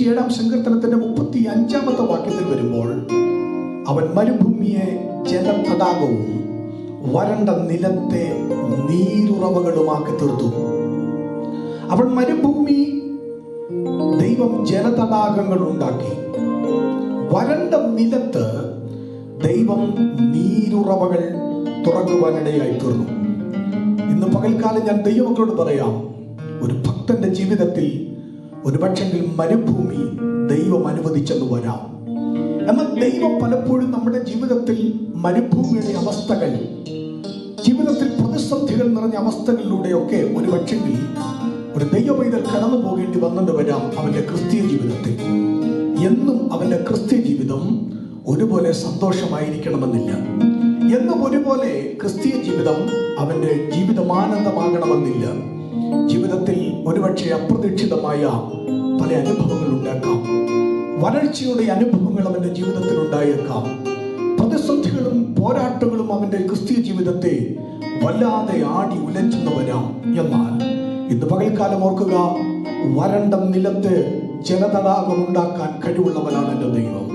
7-ാം സങ്കീർത്തനത്തിന്റെ 35-ാമത്തെ വാക്യത്തിൽ വരുമ്പോൾ അവൻ മരുഭൂമിയെ ജലതടാകവും വരണ്ട നിലത്തെ നീരുറവകളുമാക്കി തീർത്തു. അവൻ മരുഭൂമി ദൈവം ജലതടാകങ്ങൾ ഉണ്ടാക്കി, വരണ്ട നിലത്ത് ദൈവം നീരുറവകൾ തുറക്കുവാനിടയായി തീർന്നു. ഇന്ന് പകൽക്കാലം ഞാൻ ദൈവമക്കളോട് പറയാം, ഒരു ഭക്തന്റെ ജീവിതത്തിൽ ഒരു പക്ഷെങ്കിൽ മരുഭൂമി ദൈവം അനുവദിച്ചെന്ന് വരാം. എന്നാൽ ദൈവം പലപ്പോഴും നമ്മുടെ ജീവിതത്തിൽ മരുഭൂമിയുടെ അവസ്ഥകൾ, ജീവിതത്തിൽ പ്രതിസന്ധികൾ നിറഞ്ഞ അവസ്ഥകളിലൂടെയൊക്കെ ഒരു പക്ഷെങ്കിൽ ഒരു ദൈവപൈതൽ കടന്നു പോകേണ്ടി വന്നെന്ന് വരാം. അവന്റെ ക്രിസ്തീയ ജീവിതത്തിൽ എന്നും അവന്റെ ക്രിസ്തീയ ജീവിതം ഒരുപോലെ സന്തോഷമായിരിക്കണമെന്നില്ല. എന്നും ഒരുപോലെ ക്രിസ്തീയ ജീവിതം അവന്റെ ജീവിതമാനന്ദമാകണമെന്നില്ല. ജീവിതത്തിൽ ഒരുപക്ഷെ അപ്രതീക്ഷിതമായ പല അനുഭവങ്ങൾ ഉണ്ടാക്കാം. വരൾച്ചയുടെ അനുഭവങ്ങൾ അവന്റെ ജീവിതത്തിൽ ഉണ്ടായേക്കാം. പ്രതിസന്ധികളും പോരാട്ടങ്ങളും അവന്റെ ക്രിസ്തീയ ജീവിതത്തെ വല്ലാതെ ആടി ഉലച്ചെന്ന് വരാം. എന്നാൽ ഇന്ന് പകൽക്കാലം ഓർക്കുക, വരണ്ട നിലത്ത് ജലതടാകം ഉണ്ടാക്കാൻ കഴിവുള്ളവനാണ് എൻ്റെ ദൈവം.